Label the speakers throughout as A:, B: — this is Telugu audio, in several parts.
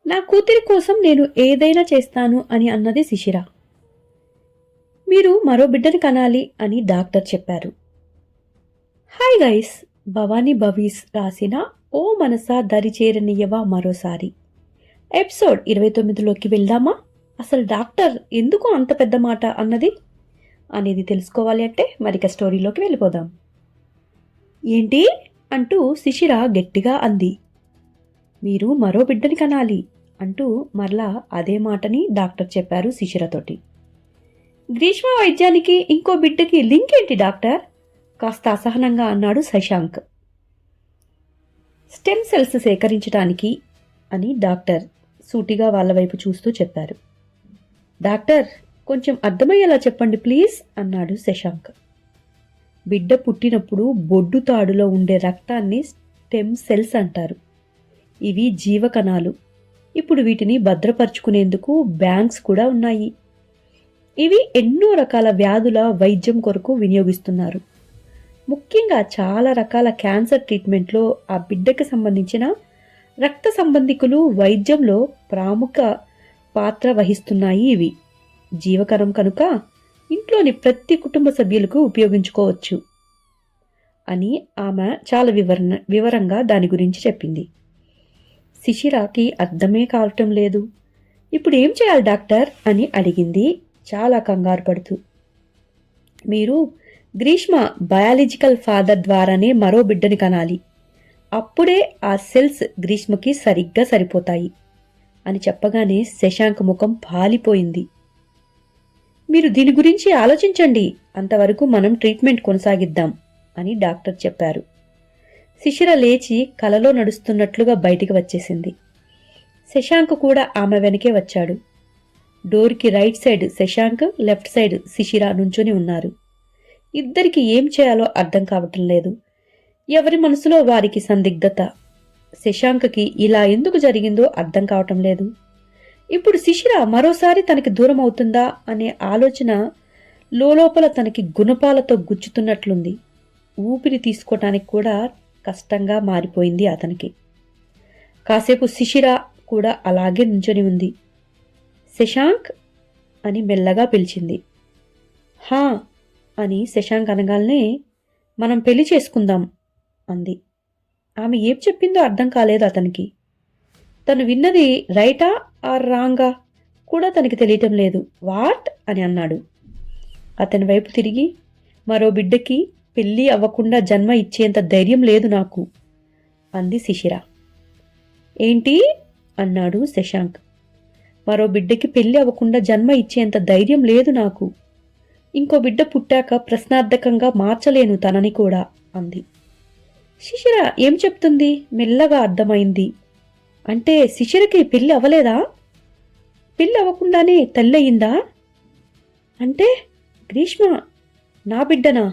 A: నా కూతురి కోసం నేను ఏదైనా చేస్తాను అని అన్నది శిశిర. మీరు మరో బిడ్డని కనాలి అని డాక్టర్ చెప్పారు. హాయ్ గైస్, భవానీ భవీస్ రాసిన ఓ మనసా దరిచేరనియవా మరోసారి ఎపిసోడ్ 29లోకి వెళ్దామా? అసలు డాక్టర్ ఎందుకు అంత పెద్ద మాట అన్నది అనేది తెలుసుకోవాలి అంటే మరిక స్టోరీలోకి వెళ్ళిపోదాం. ఏంటి అంటూ శిశిర గట్టిగా అంది. మీరు మరో బిడ్డని కనాలి అంటూ మరలా అదే మాటని డాక్టర్ చెప్పారు శిశిరతోటి. గ్రీష్మ వైద్యానికి ఇంకో బిడ్డకి లింక్ ఏంటి డాక్టర్? కాస్త అసహనంగా అన్నాడు శశాంక్. స్టెమ్ సెల్స్ సేకరించడానికి అని డాక్టర్ సూటిగా వాళ్ళ వైపు చూస్తూ చెప్పారు. డాక్టర్, కొంచెం అర్థమయ్యేలా చెప్పండి ప్లీజ్ అన్నాడు శశాంక్. బిడ్డ పుట్టినప్పుడు బొడ్డు తాడులో ఉండే రక్తాన్ని స్టెమ్ సెల్స్ అంటారు. ఇవి జీవకణాలు. ఇప్పుడు వీటిని భద్రపరుచుకునేందుకు బ్యాంక్స్ కూడా ఉన్నాయి. ఇవి ఎన్నో రకాల వ్యాధుల వైద్యం కొరకు వినియోగిస్తున్నారు. ముఖ్యంగా చాలా రకాల క్యాన్సర్ ట్రీట్మెంట్లో ఆ బిడ్డకి సంబంధించిన రక్త సంబంధికులు వైద్యంలో ప్రముఖ పాత్ర వహిస్తున్నాయి. ఇవి జీవకణం కనుక ఇంట్లోని ప్రతి కుటుంబ సభ్యులకు ఉపయోగించుకోవచ్చు అని ఆమె చాలా వివరంగా దాని గురించి చెప్పింది. శిశిరాకి అర్థమే కావటం లేదు. ఇప్పుడు ఏం చేయాలి డాక్టర్ అని అడిగింది చాలా కంగారు పడుతూ. మీరు గ్రీష్మ బయాలజికల్ ఫాదర్ ద్వారానే మరో బిడ్డని కనాలి. అప్పుడే ఆ సెల్స్ గ్రీష్మకి సరిగ్గా సరిపోతాయి అని చెప్పగానే శశాంక్ ముఖం పాలిపోయింది. మీరు దీని గురించి ఆలోచించండి, అంతవరకు మనం ట్రీట్మెంట్ కొనసాగిద్దాం అని డాక్టర్ చెప్పారు. శిశిర లేచి కలలో నడుస్తున్నట్లుగా బయటికి వచ్చేసింది. శశాంక్ కూడా ఆమె వెనకే వచ్చాడు. డోర్కి right side Shashank, left side Shishira నుంచొని ఉన్నారు. ఇద్దరికి ఏం చేయాలో అర్థం కావటం లేదు. ఎవరి మనసులో వారికి సందిగ్ధత. శశాంక్కి ఇలా ఎందుకు జరిగిందో అర్థం కావటం లేదు. ఇప్పుడు శిశిర మరోసారి తనకి దూరం అవుతుందా అనే ఆలోచన లోపల తనకి గుణపాలతో గుచ్చుతున్నట్లుంది. ఊపిరి తీసుకోవటానికి కూడా కష్టంగా మారిపోయింది అతనికి. కాసేపు శిశిర కూడా అలాగే నుంచొని ఉంది. శశాంక్ అని మెల్లగా పిలిచింది. హా అని శశాంక్ అనగానే మనం పెళ్లి చేసుకుందాం అంది. ఆమె ఏం చెప్పిందో అర్థం కాలేదు అతనికి. తను విన్నది రైటా ఆర్ రాంగా కూడా తనకి తెలియటం లేదు. వాట్ అని అన్నాడు. అతని వైపు తిరిగి, మరో బిడ్డకి పెళ్ళి అవ్వకుండా జన్మ ఇచ్చేంత ధైర్యం లేదు నాకు అంది శిశిర. ఏంటి అన్నాడు శశాంక్. మరో బిడ్డకి పెళ్ళి అవ్వకుండా జన్మ ఇచ్చేంత ధైర్యం లేదు నాకు. ఇంకో బిడ్డ పుట్టాక ప్రశ్నార్థకంగా మార్చలేను తనని కూడా అంది. శిశిర ఏం చెప్తుంది మెల్లగా అర్థమైంది. అంటే శిశిరకి పెళ్ళి అవ్వలేదా? పెళ్ళి అవ్వకుండానే తల్లయిందా? అంటే గ్రీష్మ నా బిడ్డనా?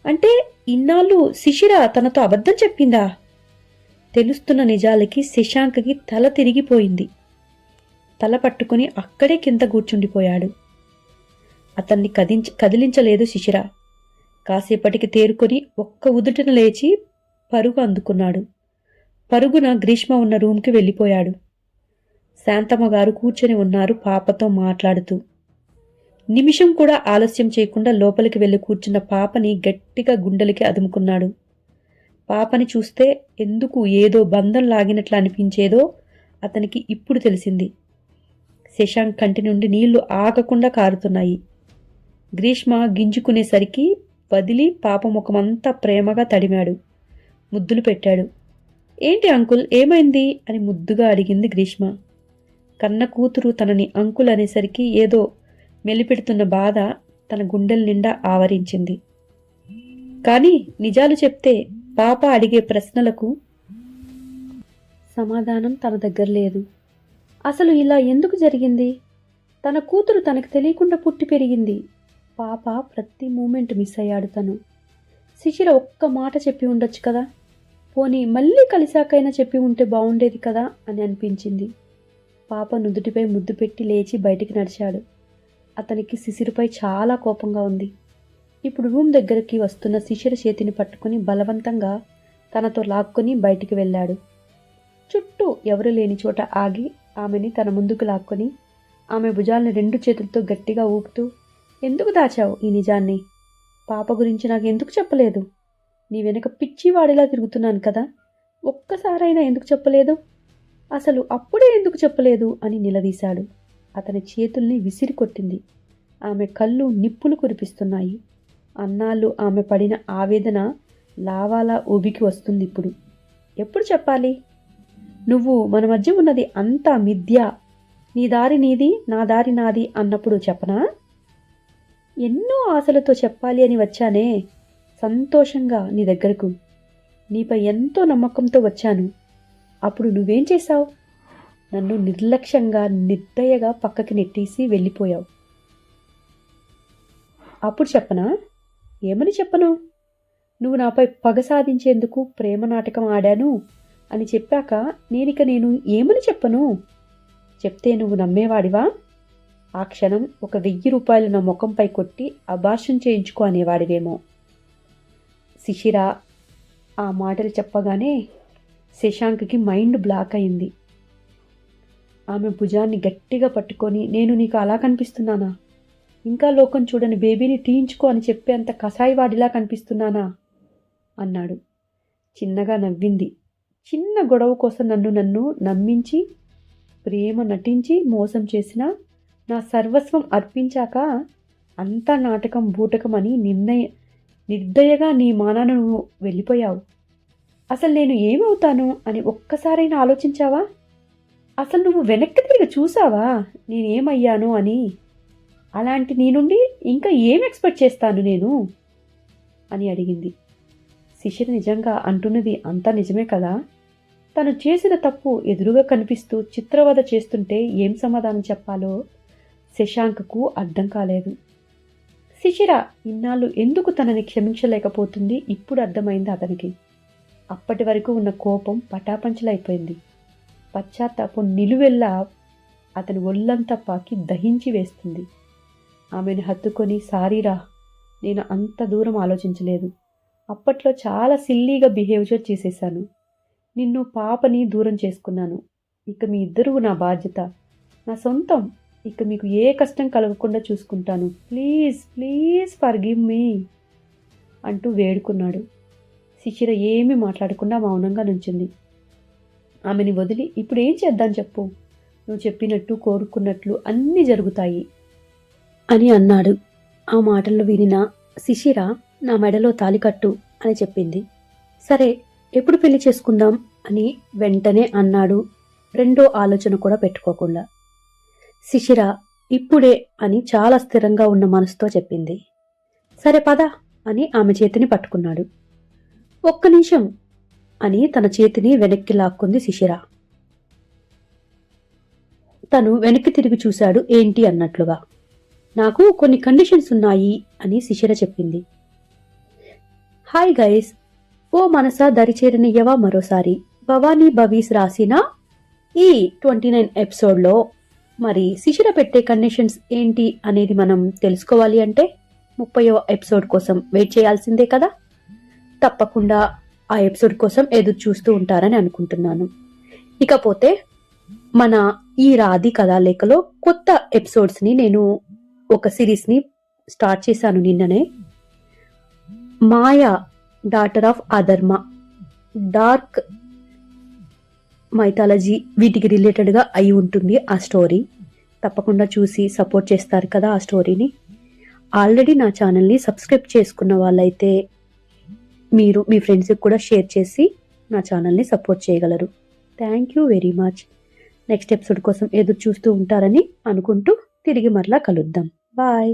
A: అంటే ఇన్నాళ్ళు శిశిర తనతో అబద్ధం చెప్పిందా? తెలుస్తున్న నిజాలకి శశాంక్కి తల తిరిగిపోయింది. తల పట్టుకుని అక్కడే కింద కూర్చుండిపోయాడు. అతన్ని కదిలించలేదు శిశిర. కాసేపటికి తేరుకొని ఒక్క ఉదుటన లేచి పరుగు అందుకున్నాడు. పరుగున గ్రీష్మ ఉన్న రూమ్కి వెళ్ళిపోయాడు. శాంతమ్మ గారు కూర్చొని ఉన్నారు పాపతో మాట్లాడుతూ. నిమిషం కూడా ఆలస్యం చేయకుండా లోపలికి వెళ్ళి కూర్చున్న పాపని గట్టిగా గుండెలకి అదుముకున్నాడు. పాపని చూస్తే ఎందుకు ఏదో బంధం లాగినట్లు అనిపించేదో అతనికి ఇప్పుడు తెలిసింది. శశాంక్ కంటి నుండి నీళ్లు ఆగకుండా కారుతున్నాయి. గ్రీష్మ గింజుకునేసరికి వదిలి పాప ముఖమంతా ప్రేమగా తడిమాడు. ముద్దులు పెట్టాడు. ఏంటి అంకుల్ ఏమైంది అని ముద్దుగా అడిగింది గ్రీష్మ. కన్న కూతురు తనని అంకుల్ అనేసరికి ఏదో మెలిపెడుతున్న బాధ తన గుండెల నిండా ఆవరించింది. కానీ నిజాలు చెప్తే పాప అడిగే ప్రశ్నలకు సమాధానం తన దగ్గర లేదు. అసలు ఇలా ఎందుకు జరిగింది? తన కూతురు తనకు తెలియకుండా పుట్టి పెరిగింది. పాప ప్రతి మూమెంట్ మిస్ అయ్యాడు తను. శిశిర ఒక్క మాట చెప్పి ఉండొచ్చు కదా, పోనీ మళ్ళీ కలిసాకైనా చెప్పి ఉంటే బాగుండేది కదా అని అనిపించింది. పాప నుదుటిపై ముద్దు పెట్టి లేచి బయటికి నడిచాడు. అతనికి శిశిరపై చాలా కోపంగా ఉంది. ఇప్పుడు రూమ్ దగ్గరికి వస్తున్న శిశిర చేతిని పట్టుకుని బలవంతంగా తనతో లాక్కొని బయటికి వెళ్ళాడు. చుట్టూ ఎవరు లేని చోట ఆగి ఆమెని తన ముందుకు లాక్కొని ఆమె భుజాల్ని 2 చేతులతో గట్టిగా ఊపుతూ, ఎందుకు దాచావు ఈ నిజాన్ని? పాప గురించి నాకు ఎందుకు చెప్పలేదు? నీ వెనక పిచ్చివాడిలా తిరుగుతున్నాను కదా, ఒక్కసారైనా ఎందుకు చెప్పలేదు? అసలు అప్పుడే ఎందుకు చెప్పలేదు అని నిలదీశాడు. అతని చేతుల్ని విసిరి కొట్టింది. ఆమె కళ్ళు నిప్పులు కురిపిస్తున్నాయి. అన్నాళ్ళు ఆమె పడిన ఆవేదన లావాలా ఊబికి వస్తుంది ఇప్పుడు. ఎప్పుడు చెప్పాలి? నువ్వు మన మధ్య ఉన్నది అంతా మిథ్య, నీ దారి నీది, నా దారి నాది అన్నప్పుడు చెప్పనా? ఎన్నో ఆశలతో చెప్పాలి అని వచ్చానే, సంతోషంగా నీ దగ్గరకు. నీపై ఎంతో నమ్మకంతో వచ్చాను. అప్పుడు నువ్వేం చేశావు? నన్ను నిర్లక్ష్యంగా నిర్దయగా పక్కకి నెట్టేసి వెళ్ళిపోయావు. అప్పుడు చెప్పనా? ఏమని చెప్పను? నువ్వు నాపై పగ సాధించేందుకు ప్రేమ నాటకం ఆడాను అని చెప్పాక నేను ఏమని చెప్పను? చెప్తే నువ్వు నమ్మేవాడివా? ఆ క్షణం ఒక 1000 రూపాయలు నా ముఖంపై కొట్టి అబార్షన్ చేయించుకో అనేవాడివేమో. శిశిర ఆ మాటలు చెప్పగానే శశాంక్కి మైండ్ బ్లాక్ అయింది. ఆమె భుజాన్ని గట్టిగా పట్టుకొని, నేను నీకు అలా కనిపిస్తున్నానా? ఇంకా లోకం చూడని బేబీని తీయించుకో అని చెప్పేంత కసాయివాడిలా కనిపిస్తున్నానా అన్నాడు. చిన్నగా నవ్వింది. చిన్న గొడవ కోసం నన్ను నమ్మించి ప్రేమ నటించి మోసం చేసిన నా సర్వస్వం అర్పించాక అంతా నాటకం బూటకం అని నిర్దయగా నీ మానాన నువ్వు వెళ్ళిపోయావు. అసలు నేను ఏమవుతాను అని ఒక్కసారైనా ఆలోచించావా? అసలు నువ్వు వెనక్కి తిరిగి చూసావా నేనేమయ్యాను అని? అలాంటి నీ నుండి ఇంకా ఏం ఎక్స్పెక్ట్ చేస్తాను నేను అని అడిగింది. శిశిర నిజంగా అంటున్నది అంతా నిజమే కదా? తను చేసిన తప్పు ఎదురుగా కనిపిస్తూ చిత్రవద చేస్తుంటే ఏం సమాధానం చెప్పాలో శశాంక్కు అర్థం కాలేదు. శిశిర ఇన్నాళ్ళు ఎందుకు తనని క్షమించలేకపోతుంది ఇప్పుడు అర్థమైంది అతనికి. అప్పటి వరకు ఉన్న కోపం పటాపంచలైపోయింది. పశ్చాత్తాపం నిలువెల్లా అతని ఒళ్ళంతా పాకి దహించి వేస్తుంది. ఆమెను హత్తుకొని, సారీరా, నేను అంత దూరం ఆలోచించలేదు. అప్పట్లో చాలా సిల్లీగా బిహేవియర్ చేసేశాను. నిన్ను పాపని దూరం చేసుకున్నాను. ఇక మీ ఇద్దరూ నా బాధ్యత, నా సొంతం. ఇక మీకు ఏ కష్టం కలగకుండా చూసుకుంటాను. ప్లీజ్ ప్లీజ్ ఫర్గివ్ మీ అంటూ వేడుకున్నాడు. శిశిర ఏమీ మాట్లాడకుండా మౌనంగా నుంచింది. ఆమెని వదిలి ఇప్పుడు ఏం చేద్దాం చెప్పు? నువ్వు చెప్పినట్టు కోరుకున్నట్లు అన్నీ జరుగుతాయి అని అన్నాడు. ఆ మాటలు వినిన శిశిర నా మెడలో తాలికట్టు అని చెప్పింది. సరే, ఎప్పుడు పెళ్లి చేసుకుందాం అని వెంటనే అన్నాడు, రెండో ఆలోచన కూడా పెట్టుకోకుండా. శిశిర ఇప్పుడే అని చాలా స్థిరంగా ఉన్న మనసుతో చెప్పింది. సరే పద అని ఆమె చేతిని పట్టుకున్నాడు. ఒక్క నిమిషం అని తన చేతిని వెనక్కి లాక్కుంది శిశిర. తను వెనక్కి తిరిగి చూశాడు ఏంటి అన్నట్లుగా. నాకు కొన్ని కండిషన్స్ ఉన్నాయి అని శిశిర చెప్పింది. హాయ్ గైస్, ఓ మనసా దరిచేరనియ్యవా మరోసారి భవానీ భవీస్ రాసిన ఈ 29 ఎపిసోడ్లో మరి శిశిర పెట్టే కండిషన్స్ ఏంటి అనేది మనం తెలుసుకోవాలి అంటే 30వ ఎపిసోడ్ కోసం వెయిట్ చేయాల్సిందే కదా. తప్పకుండా ఆ ఎపిసోడ్ కోసం ఎదురు చూస్తూ ఉంటారని అనుకుంటున్నాను. ఇకపోతే మన ఈ రాధి కథాలేఖలో కొత్త ఎపిసోడ్స్ని నేను ఒక సిరీస్ని స్టార్ట్ చేశాను నిన్ననే. మాయా డాటర్ ఆఫ్ అధర్మ, డార్క్ మైథాలజీ వీటికి రిలేటెడ్గా అయి ఉంటుంది ఆ స్టోరీ. తప్పకుండా చూసి సపోర్ట్ చేస్తారు కదా ఆ స్టోరీని. ఆల్రెడీ నా ఛానల్ని సబ్స్క్రైబ్ చేసుకున్న వాళ్ళైతే మీరు మీ ఫ్రెండ్స్కి కూడా షేర్ చేసి నా ఛానల్ని సపోర్ట్ చేయగలరు. Thank you very much. Next episode కోసం ఎదురు చూస్తూ ఉంటారని అనుకుంటూ తిరిగి మరలా కలుద్దాం. బాయ్.